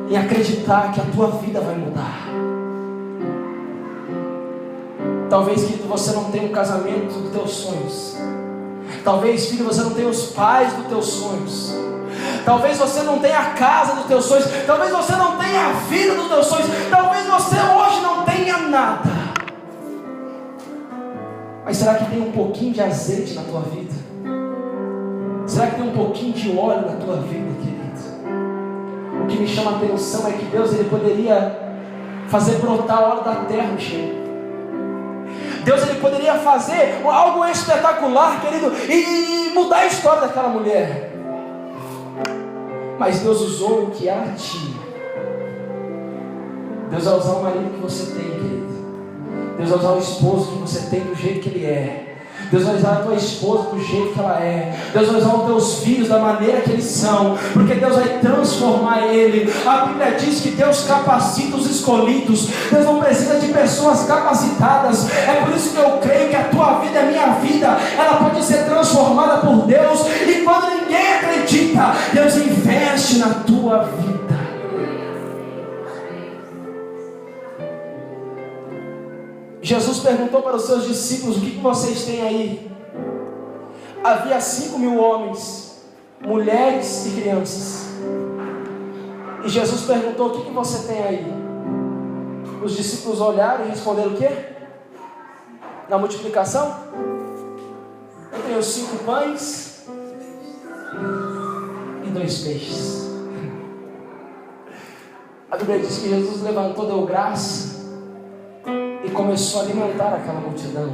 e acreditar que a tua vida vai mudar. Talvez, querido, você não tenha um casamento dos teus sonhos. Talvez, filho, você não tenha os pais dos teus sonhos. Talvez você não tenha a casa dos teus sonhos. Talvez você não tenha a vida dos teus sonhos. Talvez você hoje não tenha nada. Mas será que tem um pouquinho de azeite na tua vida? Será que tem um pouquinho de óleo na tua vida, querido? O que me chama a atenção é que Deus, ele poderia fazer brotar óleo da terra, Michel. Deus, ele poderia fazer algo espetacular, querido, e mudar a história daquela mulher. Mas Deus usou o que ela tinha. Deus vai usar o marido que você tem, querido. Deus vai usar o esposo que você tem do jeito que ele é. Deus vai usar a tua esposa do jeito que ela é. Deus vai usar os teus filhos da maneira que eles são, porque Deus vai transformar ele. A Bíblia diz que Deus capacita os escolhidos. Deus não precisa de pessoas capacitadas. É por isso que eu creio que a tua vida, a minha vida, ela pode ser transformada por Deus. E quando ninguém acredita, Deus investe na tua vida. Jesus perguntou para os seus discípulos: o que vocês têm aí? Havia 5.000 homens, mulheres e crianças. E Jesus perguntou: o que você tem aí? Os discípulos olharam e responderam: o quê? Na multiplicação? Eu tenho 5 pães e 2 peixes. A Bíblia diz que Jesus levantou, deu graça e começou a alimentar aquela multidão.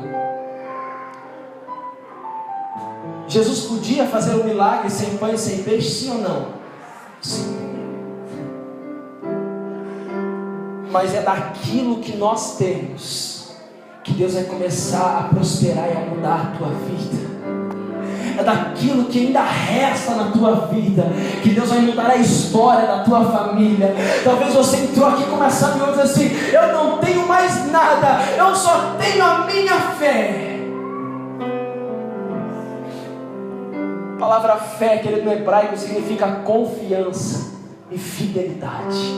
Jesus podia fazer um milagre sem pão e sem peixe, sim ou não? Sim. Mas é daquilo que nós temos que Deus vai começar a prosperar e a mudar a tua vida. É daquilo que ainda resta na tua vida que Deus vai mudar a história da tua família. Talvez você entrou aqui começando a dizer assim: eu não tenho mais nada, eu só tenho a minha fé. A palavra fé, querido, no hebraico significa confiança e fidelidade.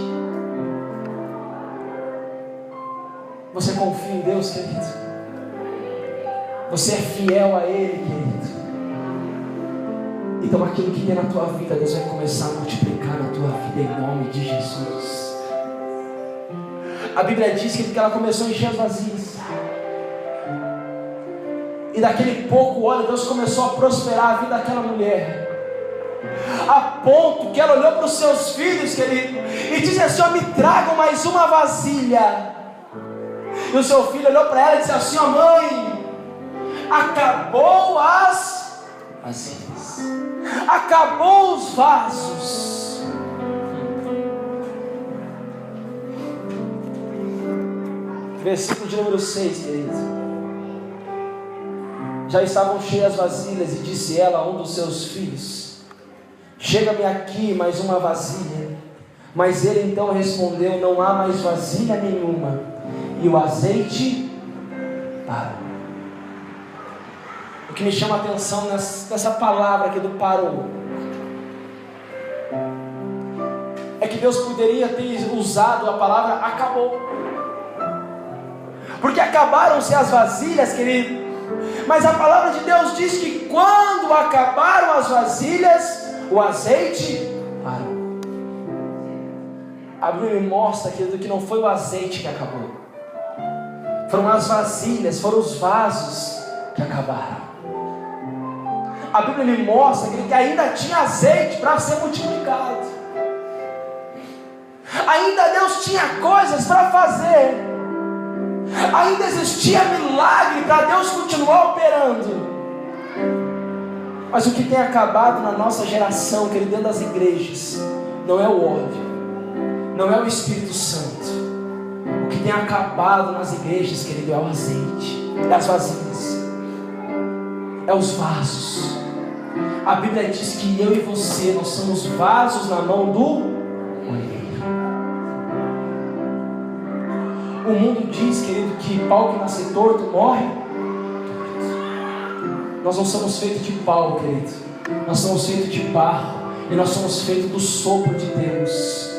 Você confia em Deus, querido? Você é fiel a Ele, querido? Então aquilo que tem na tua vida, Deus vai começar a multiplicar na tua vida em nome de Jesus. A Bíblia diz que ela começou a encher as vasilhas. E daquele pouco óleo, Deus começou a prosperar a vida daquela mulher. A ponto que ela olhou para os seus filhos, querido, e disse assim: ó, me tragam mais uma vasilha. E o seu filho olhou para ela e disse assim: ó, mãe, acabou as vasilhas. Acabou os vasos. Versículo de número 6, querido. Já estavam cheias as vasilhas, e disse ela a um dos seus filhos: chega-me aqui mais uma vasilha. Mas ele então respondeu: não há mais vasilha nenhuma. E o azeite parou. O que me chama a atenção nessa palavra aqui do parou é que Deus poderia ter usado a palavra acabou, porque acabaram-se as vasilhas, querido. Mas a palavra de Deus diz que quando acabaram as vasilhas, o azeite parou. A Bíblia me mostra, querido, que não foi o azeite que acabou, foram as vasilhas, foram os vasos que acabaram. A Bíblia me mostra que ainda tinha azeite para ser multiplicado. Ainda Deus tinha coisas para fazer. Ainda existia milagre para Deus continuar operando. Mas o que tem acabado na nossa geração, querido, dentro das igrejas, não é o óleo, não é o Espírito Santo. O que tem acabado nas igrejas, querido, é o azeite, é as vasilhas, é os vasos. A Bíblia diz que eu e você, nós somos vasos na mão do olheiro. O mundo diz, querido, que pau que nasce torto morre torto. Nós não somos feitos de pau, querido. Nós somos feitos de barro. E nós somos feitos do sopro de Deus.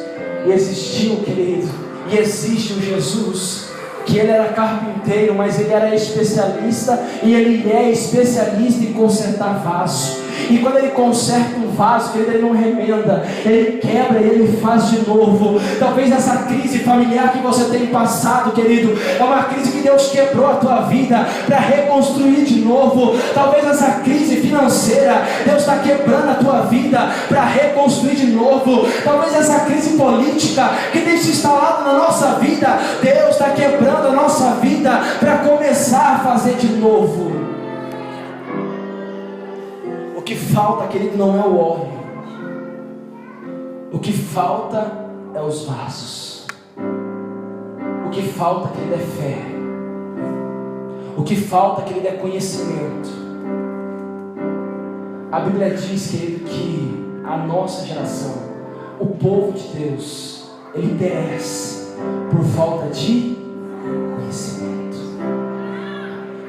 E existiu, querido, e existe um Jesus, que ele era carpinteiro, mas ele era especialista, e ele é especialista em consertar vaso. E quando ele conserta um vaso, querido, ele não remenda, ele quebra e ele faz de novo. Talvez essa crise familiar que você tem passado, querido, é uma crise que Deus quebrou a tua vida para reconstruir de novo. Talvez essa crise financeira, Deus está quebrando a tua vida para reconstruir de novo. Talvez essa crise política que tem se instalado na nossa vida, Deus está quebrando a nossa vida para começar a fazer de novo. O que falta, querido, não é o óleo. O que falta é os vasos. O que falta, querido, é fé. O que falta, querido, é conhecimento. A Bíblia diz, querido, que a nossa geração, o povo de Deus, ele perece por falta de conhecimento.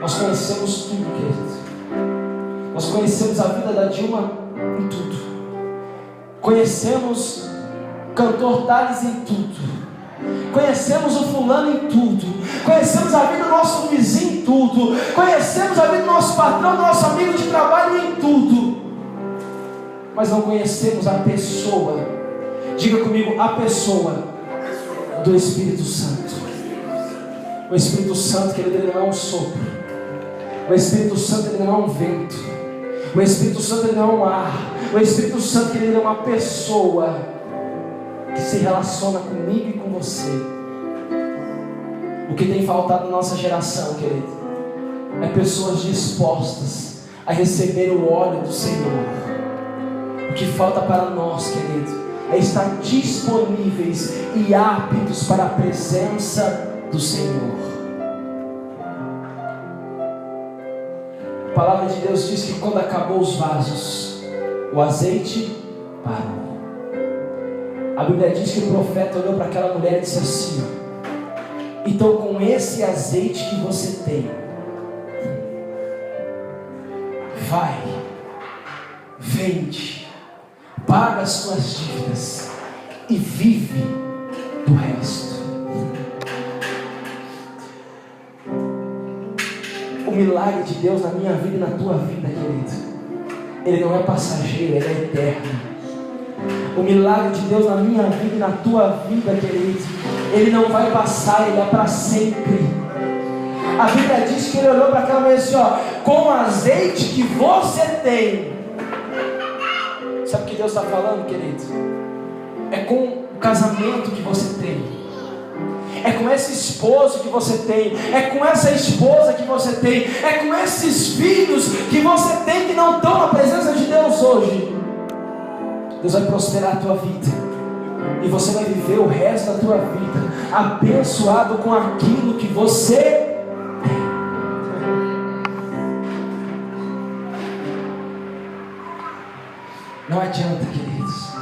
Nós conhecemos tudo, querido. Nós conhecemos a vida da Dilma em tudo. Conhecemos o cantor Thales em tudo. Conhecemos o fulano em tudo. Conhecemos a vida do nosso vizinho em tudo. Conhecemos a vida do nosso patrão, do nosso amigo de trabalho em tudo. Mas não conhecemos a pessoa. Diga comigo, a pessoa do Espírito Santo. O Espírito Santo, querido, ele não é um sopro. O Espírito Santo, ele não é um vento. O Espírito Santo, ele não é um ar. O Espírito Santo, querido, ele é uma pessoa que se relaciona comigo e com você. O que tem faltado na nossa geração, querido, é pessoas dispostas a receber o óleo do Senhor. O que falta para nós, querido, é estar disponíveis e aptos para a presença do Senhor. A palavra de Deus diz que quando acabou os vasos, o azeite parou. A Bíblia diz que o profeta olhou para aquela mulher e disse assim: então com esse azeite que você tem, vai, vende, paga as suas dívidas e vive do resto. O milagre de Deus na minha vida e na tua vida, querido, ele não é passageiro, ele é eterno. O milagre de Deus na minha vida e na tua vida, querido, ele não vai passar, ele é para sempre. A Bíblia diz que ele olhou para aquela mulher e disse: com o azeite que você tem. Sabe o que Deus está falando, querido? É com o casamento que você tem, é com esse esposo que você tem, é com essa esposa que você tem, é com esses filhos que você tem que não estão na presença de Deus hoje. Deus vai prosperar a tua vida, e você vai viver o resto da tua vida abençoado com aquilo que você tem. Não adianta, queridos,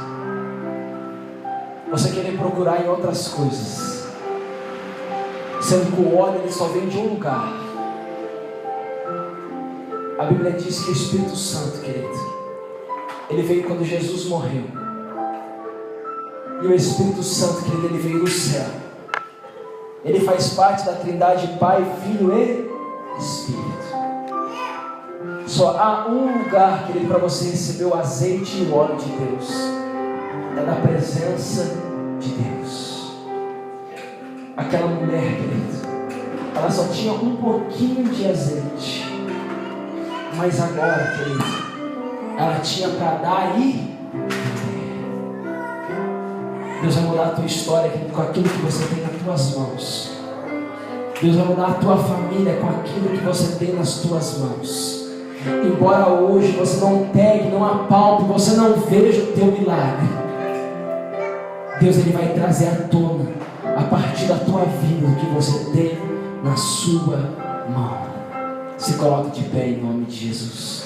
você querer procurar em outras coisas, sendo que o óleo ele só vem de um lugar. A Bíblia diz que o Espírito Santo, querido, ele veio quando Jesus morreu. E o Espírito Santo, querido, ele veio do céu. Ele faz parte da Trindade Pai, Filho e Espírito. Só há um lugar, querido, para você receber o azeite e o óleo de Deus. É na presença de Deus. Aquela mulher, querido, ela só tinha um pouquinho de azeite. Mas agora, querido, ela tinha para dar e Deus vai mudar a tua história, querido, com aquilo que você tem nas tuas mãos. Deus vai mudar a tua família com aquilo que você tem nas tuas mãos. Embora hoje você não pegue, não apalpe, você não veja o teu milagre, Deus ele vai trazer à tona, a partir da tua vida, o que você tem na sua mão. Se coloque de pé em nome de Jesus.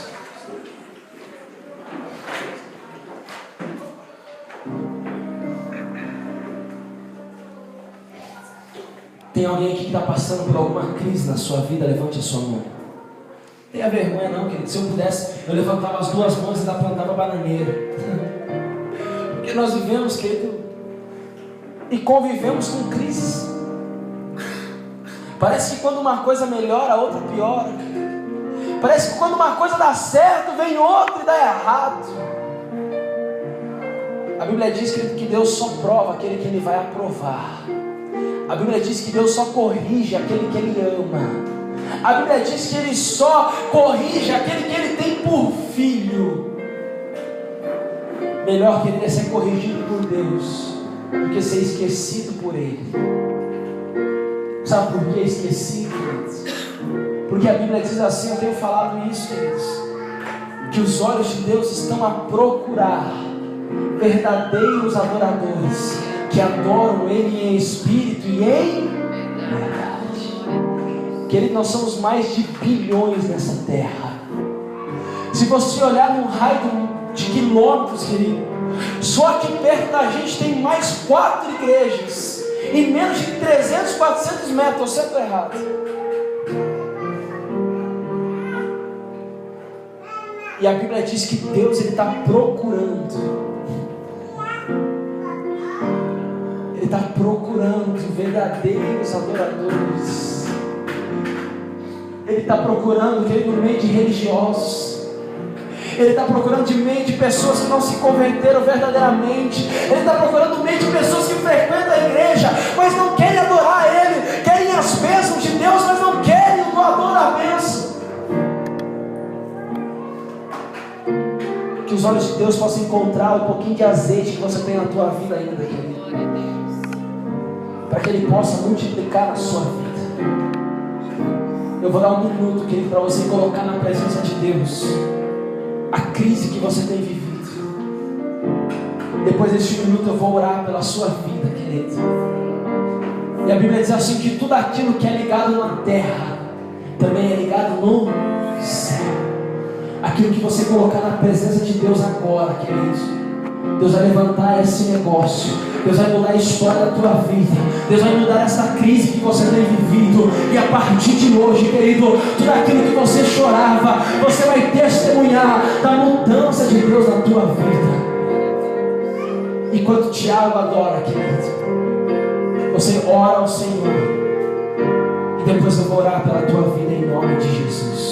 Tem alguém aqui que está passando por alguma crise na sua vida? Levante a sua mão. Não tenha vergonha não, querido. Se eu pudesse, eu levantava as duas mãos e ainda plantava bananeira. Porque nós vivemos, querido, e convivemos com crises. Parece que quando uma coisa melhora, a outra piora. Parece que quando uma coisa dá certo, vem outra e dá errado. A Bíblia diz, querido, que Deus só prova aquele que Ele vai aprovar. A Bíblia diz que Deus só corrige aquele que Ele ama. A Bíblia diz que Ele só corrige aquele que Ele tem por filho. Melhor, querido, é ser corrigido por Deus do que ser esquecido por Ele. Sabe por que esquecido, queridos? Porque a Bíblia diz assim, eu tenho falado isso, queridos, que os olhos de Deus estão a procurar verdadeiros adoradores que adoram Ele em espírito e em verdade. Querido, nós somos mais de bilhões nessa terra. Se você olhar num raio de quilômetros, querido, só aqui perto da gente tem mais 4 igrejas. Em menos de 300, 400 metros, eu sempre estou errado. E a Bíblia diz que Deus está procurando. Ele está procurando verdadeiros adoradores. Ele está procurando, querido, no meio de religiosos. Ele está procurando de meio de pessoas que não se converteram verdadeiramente. Ele está procurando no meio de pessoas que frequentam a igreja, mas não querem adorar Ele. Querem as bênçãos de Deus, mas não querem o doador da bênção. Que os olhos de Deus possam encontrar um pouquinho de azeite que você tem na tua vida ainda, querido. Para que Ele possa multiplicar na sua vida. Eu vou dar um minuto, querido, para você colocar na presença de Deus a crise que você tem vivido. Depois deste minuto eu vou orar pela sua vida, querido. E a Bíblia diz assim, que tudo aquilo que é ligado na terra também é ligado no céu. Aquilo que você colocar na presença de Deus agora, querido, Deus vai levantar esse negócio. Deus vai mudar a história da tua vida. Deus vai mudar essa crise que você tem vivido. E a partir de hoje, querido, tudo aquilo que você chorava, você vai testemunhar da mudança de Deus na tua vida. Enquanto Tiago adora, querido, você ora ao Senhor. E depois eu vou orar pela tua vida em nome de Jesus.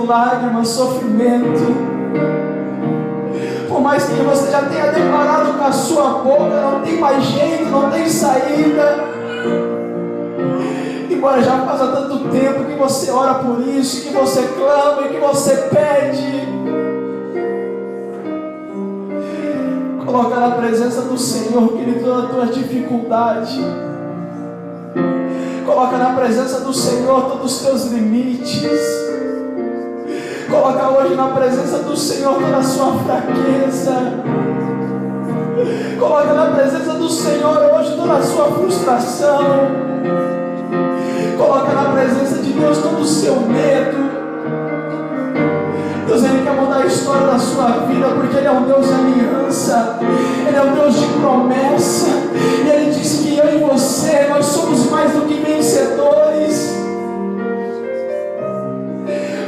Lágrimas, sofrimento, por mais que você já tenha declarado com a sua boca, não tem mais jeito, não tem saída, embora já faça tanto tempo que você ora por isso, que você clama e que você pede, coloca na presença do Senhor, querido, toda a tua dificuldade, coloca na presença do Senhor todos os teus limites. Coloca hoje na presença do Senhor toda a sua fraqueza. Coloca na presença do Senhor hoje toda a sua frustração. Coloca na presença de Deus todo o seu medo. Deus, Ele quer mudar a história da sua vida, porque Ele é um Deus de aliança. Ele é um Deus de promessa. E Ele diz que eu e você, nós somos mais do que vencedores.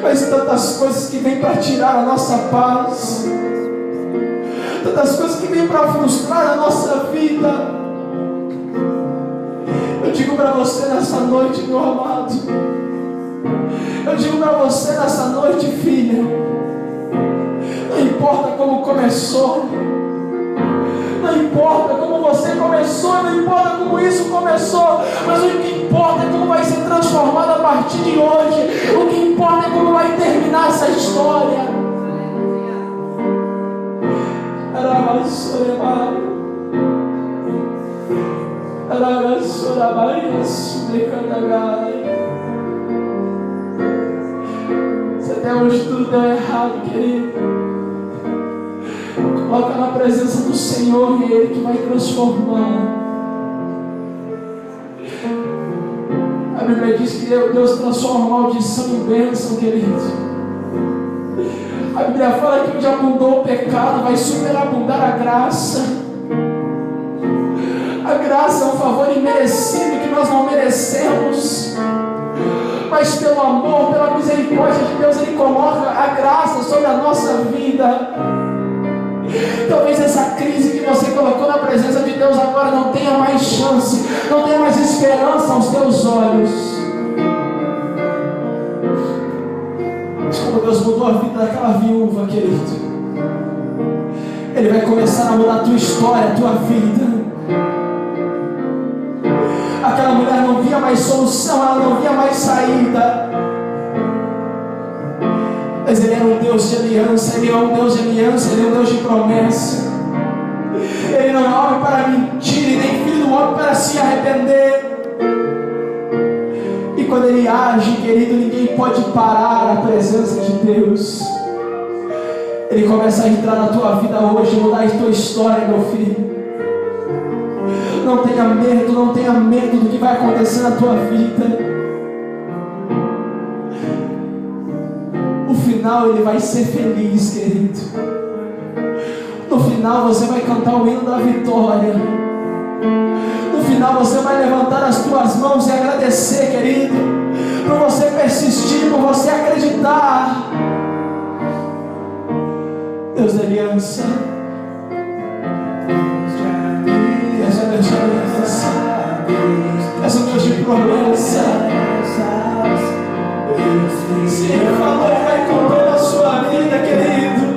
Mas tantas coisas que vêm para tirar a nossa paz, tantas coisas que vêm para frustrar a nossa vida. Eu digo para você nessa noite, meu amado, eu digo para você nessa noite, filha, não importa como começou, Não importa como você começou, não importa como isso começou, mas o que importa é como vai ser transformado a partir de hoje. O que importa é como vai terminar essa história. Se até hoje tudo deu errado, querido, coloca na presença do Senhor e Ele que vai transformar. A Bíblia diz que Deus transforma maldição em bênção, querido. A Bíblia fala que onde abundou o pecado, vai superabundar a graça. A graça é um favor imerecido que nós não merecemos, mas pelo amor, pela misericórdia de Deus, Ele coloca a graça sobre a nossa vida. Talvez essa crise que você colocou na presença de Deus agora não tenha mais chance, não tenha mais esperança aos teus olhos. Como Deus mudou a vida daquela viúva, querido, Ele vai começar a mudar a tua história, a tua vida. Aquela mulher não via mais solução, ela não via mais saída, mas Ele era um Deus de aliança. Ele é um Deus de aliança, Ele é um Deus de promessa. Ele não é homem para mentir, e nem filho do homem para se arrepender. E quando Ele age, querido, ninguém pode parar a presença de Deus. Ele começa a entrar na tua vida hoje, mudar a tua história, meu filho. Não tenha medo do que vai acontecer na tua vida. No final Ele vai ser feliz, querido. No final você vai cantar o hino da vitória. No final você vai levantar as tuas mãos e agradecer, querido, por você persistir, por você acreditar. Deus da aliança, Deus de aliança, és um Deus de promessa. Se Ele falou, Ele vai cumprir a sua vida, querido.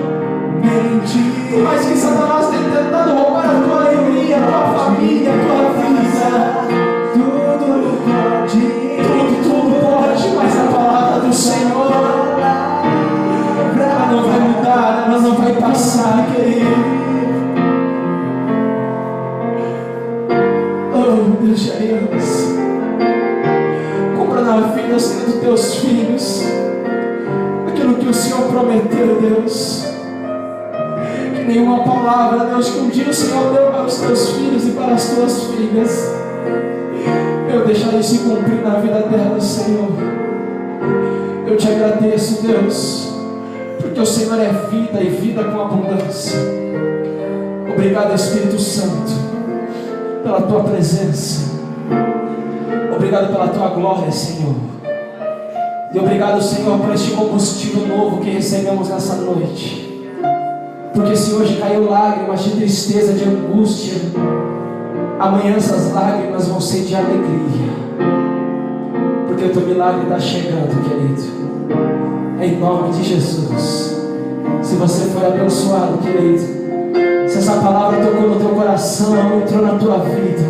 Por mais que Satanás tenha tentado roubar a tua alegria, a tua família, a tua vida, tudo pode, mas a palavra do Senhor, ela não vai mudar, ela não vai passar, querido. Oh, Deus de aliança, compra na vida, Senhor, dos teus filhos aquilo que o Senhor prometeu, Deus. Que nenhuma palavra, Deus, que um dia o Senhor deu para os teus filhos e para as tuas filhas, eu deixarei se cumprir na vida delas, Senhor. Eu te agradeço, Deus, porque o Senhor é vida e vida com abundância. Obrigado, Espírito Santo, pela tua presença. Obrigado pela tua glória, Senhor. E obrigado, Senhor, por este combustível novo que recebemos nessa noite. Porque se hoje caiu lágrimas de tristeza, de angústia, amanhã essas lágrimas vão ser de alegria. Porque o teu milagre está chegando, querido. Em nome de Jesus. Se você foi abençoado, querido, se essa palavra tocou no teu coração, entrou na tua vida,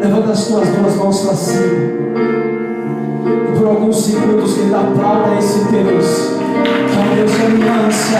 levanta as tuas duas mãos para cima. E por alguns segundos, querido, aplauda esse Deus, que é um Deus de aliança.